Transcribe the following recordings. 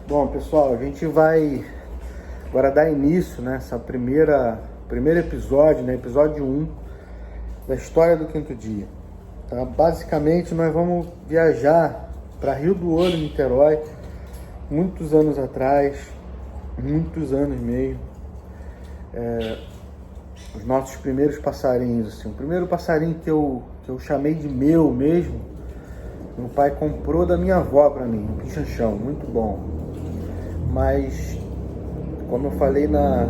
Bom, pessoal, a gente vai agora dar início nessa primeiro episódio, né? Episódio 1 da história do quinto dia. Tá? Basicamente, nós vamos viajar para Rio do Ouro, Niterói, muitos anos atrás, muitos anos mesmo. Os nossos primeiros passarinhos, assim. O primeiro passarinho que eu chamei de meu mesmo, meu pai comprou da minha avó para mim, um pichanchão, muito bom. Mas, como eu falei na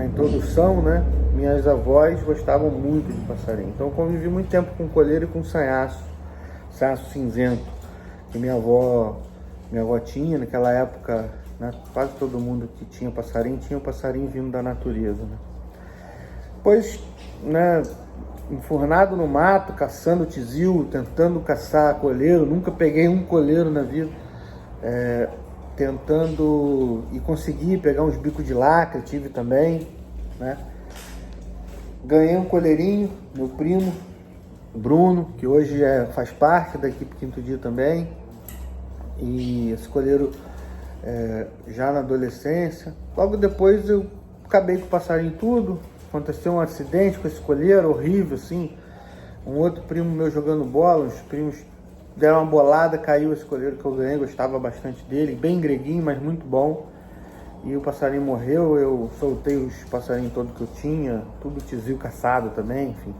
introdução, né, minhas avós gostavam muito de passarinho. Então eu convivi muito tempo com colheiro e com sanhaço cinzento, que minha avó tinha naquela época, né, quase todo mundo que tinha o passarinho vindo da natureza, né. Depois, né, enfurnado no mato, caçando tizil, tentando caçar colheiro, nunca peguei um colheiro na vida, tentando e consegui pegar uns bicos de lacre, tive também, né? Ganhei um colherinho, meu primo Bruno, que hoje faz parte da equipe Quinto Dia também, e esse colheiro já na adolescência. Logo depois eu acabei com o passarinho tudo, aconteceu um acidente com esse colheiro horrível, assim, um outro primo meu jogando bola, os primos deram uma bolada, caiu esse colheiro que eu ganhei, gostava bastante dele, bem greguinho, mas muito bom. E o passarinho morreu, eu soltei os passarinhos todos que eu tinha, tudo tizil caçado também, enfim.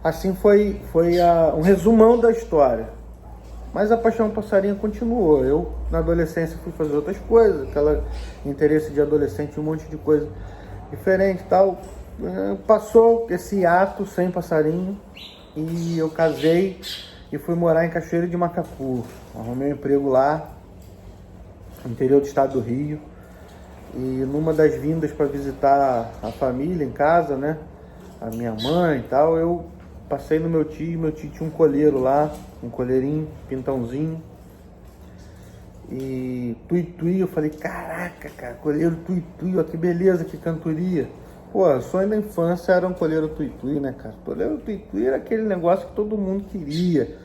Assim foi um resumão da história. Mas a paixão passarinho continuou. Eu, na adolescência, fui fazer outras coisas, aquele interesse de adolescente, um monte de coisa diferente e tal. Passou esse ato sem passarinho e eu casei e fui morar em Cachoeira de Macacu. Arrumei um emprego lá, no interior do estado do Rio. E numa das vindas para visitar a família em casa, né, a minha mãe e tal, eu passei no meu tio tinha um colheiro lá, um colheirinho, pintãozinho. E tuitui, eu falei, caraca, cara, colheiro tuitui, ó, que beleza, que cantoria. Pô, o sonho da infância era um colheiro tuitui, né, cara? Colheiro tuitui era aquele negócio que todo mundo queria,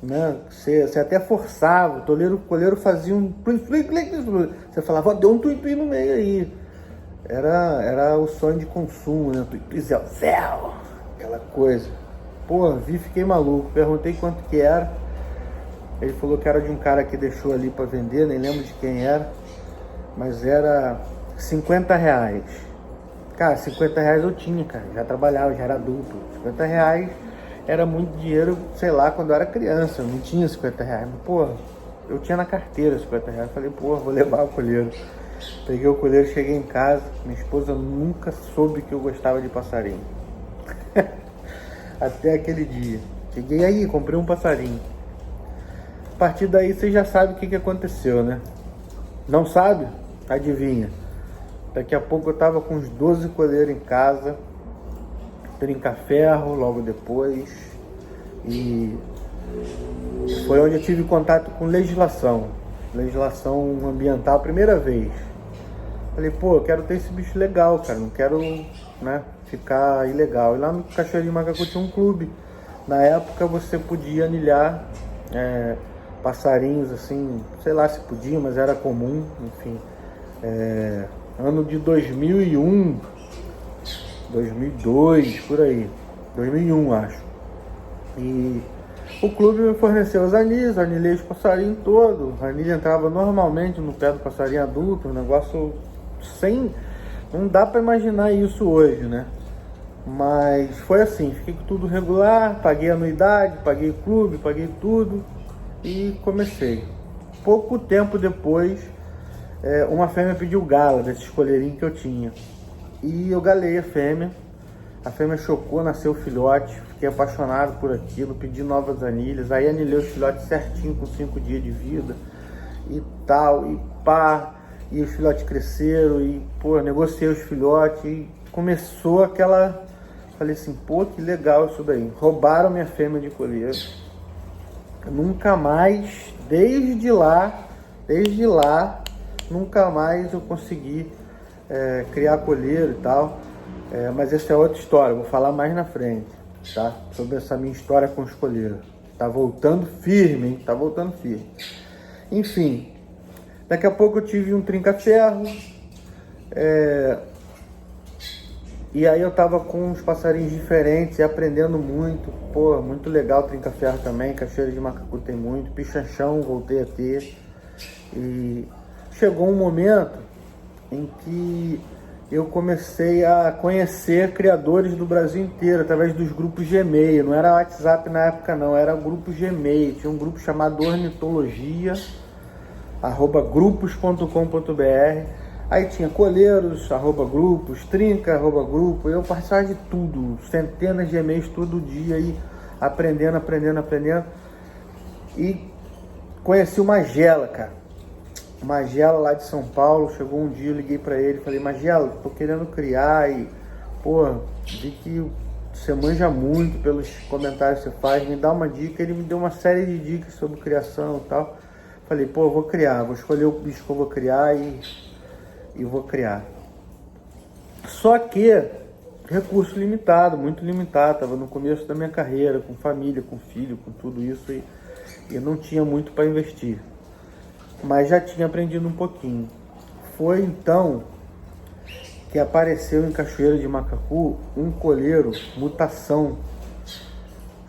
né? Você até forçava, o colheiro fazia um tuitui, você falava, ó, deu um tuitui no meio aí. Era o sonho de consumo, né? Tuitui, zéu, aquela coisa. Pô, fiquei maluco, perguntei quanto que era. Ele falou que era de um cara que deixou ali para vender, nem lembro de quem era, mas era R$50. Cara, R$50 eu tinha, cara, já trabalhava, já era adulto. R$50 era muito dinheiro, sei lá, quando eu era criança, eu não tinha R$50. Mas, porra, eu tinha na carteira R$50. Falei, porra, vou levar o colheiro. Peguei o colheiro, cheguei em casa, minha esposa nunca soube que eu gostava de passarinho. Até aquele dia. Cheguei aí, comprei um passarinho. A partir daí você já sabe o que aconteceu, né? Não sabe? Adivinha. Daqui a pouco eu tava com uns 12 colheiros em casa, trinca-ferro logo depois, e foi onde eu tive contato com legislação ambiental, primeira vez. Falei, pô, eu quero ter esse bicho legal, cara, não quero, né, ficar ilegal. E lá no Cachoeira de Macacu tinha um clube. Na época você podia anilhar passarinhos, assim, sei lá se podia, mas era comum, enfim. Ano de 2001, 2002, por aí, 2001 acho. E o clube me forneceu as anilhas, anilhei os passarinhos todos. A anilha entrava normalmente no pé do passarinho adulto, um negócio sem... Não dá para imaginar isso hoje, né? Mas foi assim, fiquei com tudo regular, paguei anuidade, paguei clube, paguei tudo e comecei. Pouco tempo depois, uma fêmea pediu gala desses colheirinhos que eu tinha. E eu galei a fêmea chocou, nasceu o filhote, fiquei apaixonado por aquilo, pedi novas anilhas, aí anilhei os filhotes certinho com 5 dias de vida e tal, e pá, e os filhotes cresceram, e pô, negociei os filhotes, e começou aquela, falei assim, pô, que legal isso daí, roubaram minha fêmea de colheiro, nunca mais, desde lá, nunca mais eu consegui criar colheiro e tal. Mas essa é outra história, vou falar mais na frente, tá? Sobre essa minha história com os colheiros. Tá voltando firme, hein? Tá voltando firme. Enfim, Daqui a pouco eu tive um trinca-ferro, e aí eu tava com uns passarinhos diferentes e aprendendo muito. Pô, muito legal o trinca-ferro também, Cachoeira de Macacu tem muito, pichanchão voltei a ter. E chegou um momento em que eu comecei a conhecer criadores do Brasil inteiro, através dos grupos Gmail. Não era WhatsApp na época não, era grupo Gmail. Tinha um grupo chamado Ornitologia, @grupos.com.br. Aí tinha coleiros, @grupos, trinca, @grupo. Eu participava de tudo, centenas de e-mails todo dia, aí aprendendo. E conheci o Magela, cara. O Magela lá de São Paulo. Chegou um dia, eu liguei pra ele, falei: Magela, tô querendo criar e, pô, vi que você manja muito pelos comentários que você faz, me dá uma dica. Ele me deu uma série de dicas sobre criação e tal. Falei: pô, eu vou criar, vou escolher o bicho que eu vou criar e vou criar. Só que recurso limitado, muito limitado. Tava no começo da minha carreira, com família, com filho, com tudo isso, e não tinha muito para investir, mas já tinha aprendido um pouquinho. Foi então que apareceu em Cachoeira de Macacu um colheiro mutação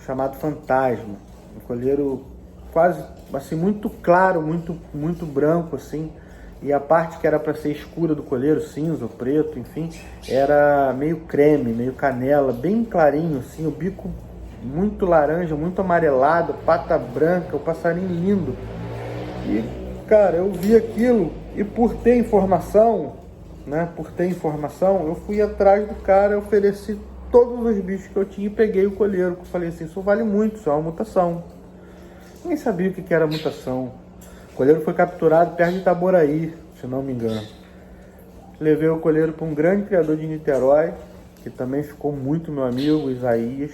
chamado Fantasma, um colheiro quase assim muito claro, muito branco assim, e a parte que era para ser escura do colheiro, cinza ou preto, enfim, era meio creme, meio canela, bem clarinho assim, o bico muito laranja, muito amarelado, pata branca, o passarinho lindo. E cara, eu vi aquilo e por ter informação, eu fui atrás do cara, ofereci todos os bichos que eu tinha e peguei o colheiro. Eu falei assim: isso vale muito, isso é uma mutação. Nem sabia o que era mutação. O colheiro foi capturado perto de Itaboraí, se não me engano. Levei o colheiro para um grande criador de Niterói, que também ficou muito meu amigo, o Isaías.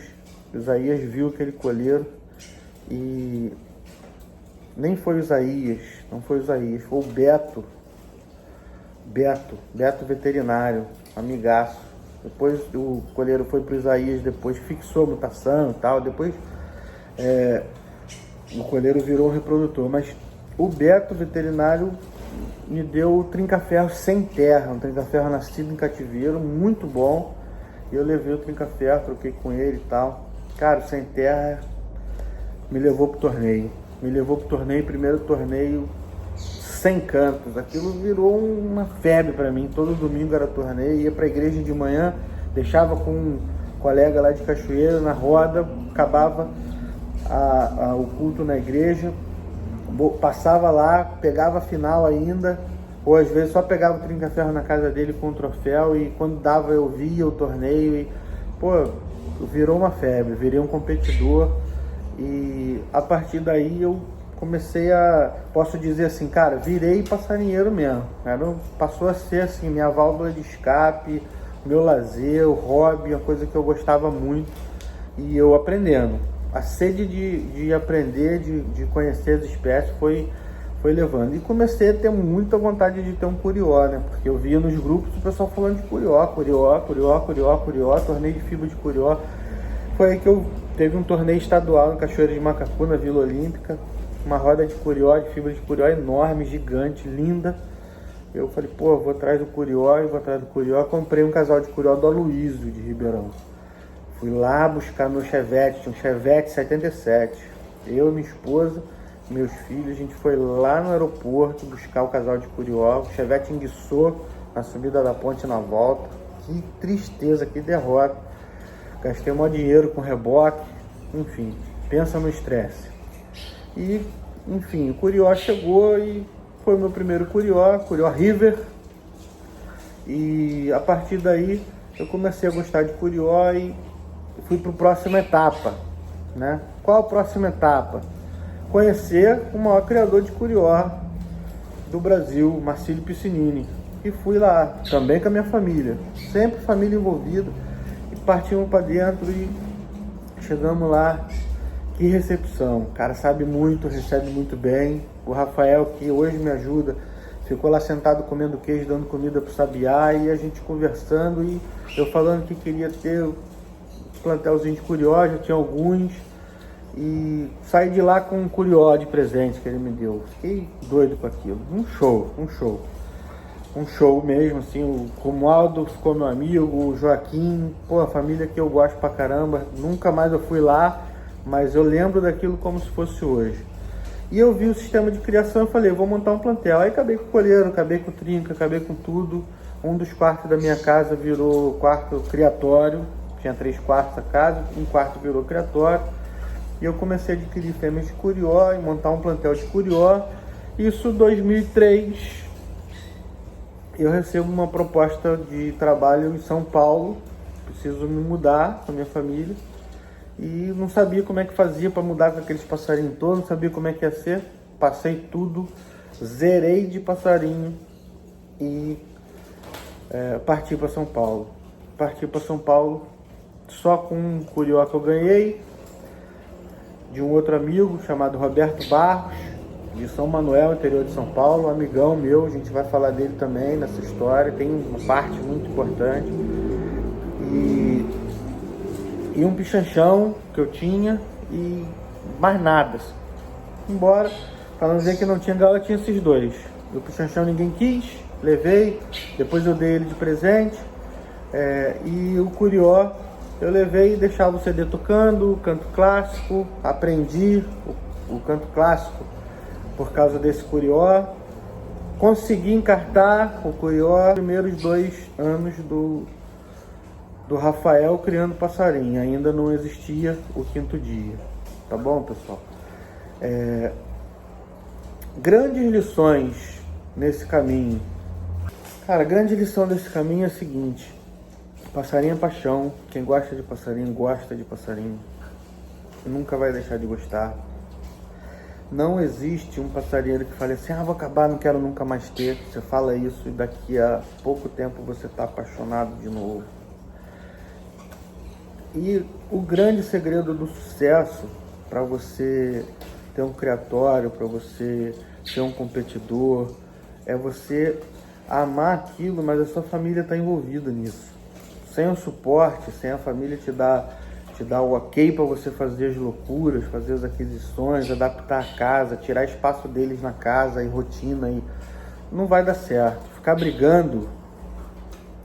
O Isaías viu aquele colheiro e nem foi o Isaías, não foi o Isaías, foi o Beto veterinário, amigaço. Depois o colheiro foi pro Isaías, depois fixou a mutação e tal, depois o colheiro virou um reprodutor, mas o Beto veterinário me deu o trinca-ferro sem terra, um trinca-ferro nascido em cativeiro, muito bom. E eu levei o trinca-ferro, troquei com ele e tal. Cara, o sem terra me levou pro torneio. Primeiro torneio sem cantos. Aquilo virou uma febre para mim. Todo domingo era torneio, ia pra igreja de manhã, deixava com um colega lá de Cachoeira na roda, acabava o culto na igreja, passava lá, pegava a final ainda, ou às vezes só pegava o trinca-ferro na casa dele com o troféu, e quando dava eu via o torneio e, pô, virou uma febre, virei um competidor. E a partir daí eu comecei posso dizer assim, cara, virei passarinheiro mesmo, cara. Passou a ser assim, minha válvula de escape, meu lazer, o hobby, uma coisa que eu gostava muito, e eu aprendendo. A sede de aprender, de conhecer as espécies foi levando. E comecei a ter muita vontade de ter um curió, né? Porque eu via nos grupos o pessoal falando de curió, torneio de fibra de curió. Foi aí que eu teve um torneio estadual em Cachoeira de Macacu, na Vila Olímpica. Uma roda de curió, de fibra de curió enorme, gigante, linda. Eu falei, pô, vou atrás do curió. Comprei um casal de curió do Aloysio, de Ribeirão. Fui lá buscar meu Chevette, tinha um Chevette 77. Eu, minha esposa, meus filhos, a gente foi lá no aeroporto buscar o casal de curió. O Chevette enguiçou na subida da ponte na volta. Que tristeza, que derrota. Gastei o maior dinheiro com reboque. Enfim, pensa no estresse. E, enfim, o curió chegou e foi o meu primeiro curió River. E a partir daí eu comecei a gostar de curió e fui para a próxima etapa, né? Qual a próxima etapa? Conhecer o maior criador de curió do Brasil, Marcílio Piscinini. E fui lá, também com a minha família, sempre família envolvida, e partimos para dentro e chegamos lá. Que recepção, o cara sabe muito, recebe muito bem. O Rafael, que hoje me ajuda, ficou lá sentado comendo queijo, dando comida pro sabiá, e a gente conversando, e eu falando que queria ter plantelzinho de curió, já tinha alguns, E saí de lá com um curió de presente que ele me deu. Fiquei doido com aquilo. Um show mesmo, assim. O Romualdo ficou meu amigo, o Joaquim, pô, a família que eu gosto pra caramba. Nunca mais eu fui lá, mas eu lembro daquilo como se fosse hoje. E eu vi o sistema de criação e falei, vou montar um plantel. Aí acabei com o colheiro, acabei com o trinca, acabei com tudo. Um dos quartos da minha casa virou quarto criatório. Tinha 3 quartos a casa, um quarto virou criatório. E eu comecei a adquirir fêmeas de curió e montar um plantel de curió. Isso em 2003, eu recebo uma proposta de trabalho em São Paulo. Preciso me mudar com a minha família. E não sabia como é que fazia para mudar com aqueles passarinhos todos, não sabia como é que ia ser. Passei tudo, zerei de passarinho e parti para São Paulo. Parti para São Paulo só com um curió que eu ganhei de um outro amigo chamado Roberto Barros, de São Manuel, interior de São Paulo, um amigão meu. A gente vai falar dele também nessa história, tem uma parte muito importante. E um pichanchão que eu tinha e mais nada. Embora, para não dizer que não tinha gaiola, tinha esses dois. O pichanchão ninguém quis, levei, depois eu dei ele de presente. E o curió eu levei e deixava o CD tocando, o canto clássico, aprendi o canto clássico por causa desse curió. Consegui encartar o curió nos primeiros 2 anos do Rafael criando passarinho. Ainda não existia o 5º dia. Tá bom, pessoal? Grandes lições nesse caminho. Cara, a grande lição desse caminho é a seguinte: passarinho é paixão. Quem gosta de passarinho, gosta de passarinho. Nunca vai deixar de gostar. Não existe um passarinheiro que fale assim, vou acabar, não quero nunca mais ter. Você fala isso e daqui a pouco tempo você está apaixonado de novo. E o grande segredo do sucesso para você ter um criatório, para você ser um competidor, é você amar aquilo, mas a sua família está envolvida nisso. Sem o suporte, sem a família te dar o ok para você fazer as loucuras, fazer as aquisições, adaptar a casa, tirar espaço deles na casa e rotina, e não vai dar certo. Ficar brigando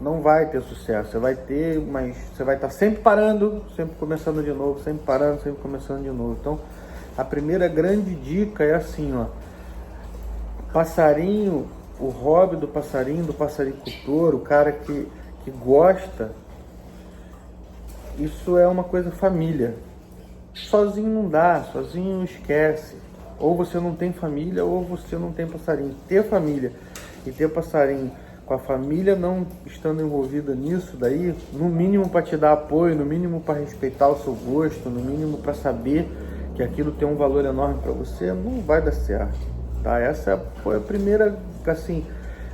não vai ter sucesso. Você vai ter, mas você vai estar sempre parando, sempre começando de novo, sempre parando, sempre começando de novo. Então, a primeira grande dica é assim, passarinho, o hobby do passaricultor, o cara que gosta, isso é uma coisa família. Sozinho não dá, sozinho esquece. Ou você não tem família, ou você não tem passarinho. Ter família e ter passarinho com a família não estando envolvida nisso daí, no mínimo para te dar apoio, no mínimo para respeitar o seu gosto, no mínimo para saber que aquilo tem um valor enorme para você, não vai dar certo, tá? Essa foi a primeira, assim,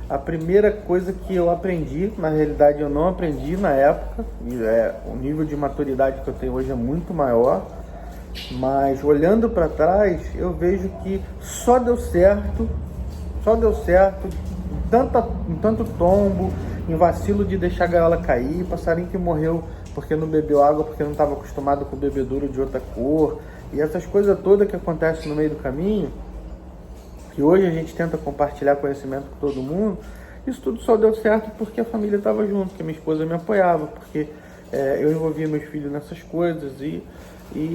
a primeira coisa que eu aprendi. Na realidade eu não aprendi na época, e o nível de maturidade que eu tenho hoje é muito maior, mas olhando para trás eu vejo que só deu certo em tanto tombo, em vacilo de deixar a gaiola cair, passarinho que morreu porque não bebeu água, porque não estava acostumado com o bebedouro de outra cor, e essas coisas todas que acontecem no meio do caminho, que hoje a gente tenta compartilhar conhecimento com todo mundo. Isso tudo só deu certo porque a família estava junto, porque minha esposa me apoiava, porque eu envolvia meus filhos nessas coisas, e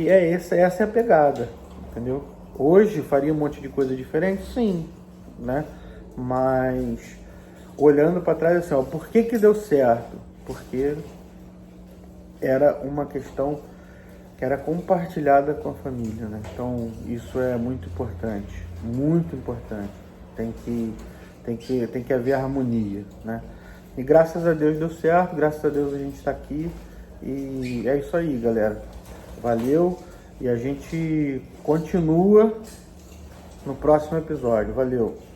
essa é a pegada, entendeu? Hoje faria um monte de coisa diferente, sim, né? Mas olhando para trás, assim, por que deu certo? Porque era uma questão que era compartilhada com a família, né? Então isso é muito importante, muito importante. Tem que haver harmonia, né? E graças a Deus deu certo, graças a Deus a gente está aqui, e é isso aí, galera. Valeu, e a gente continua no próximo episódio. Valeu!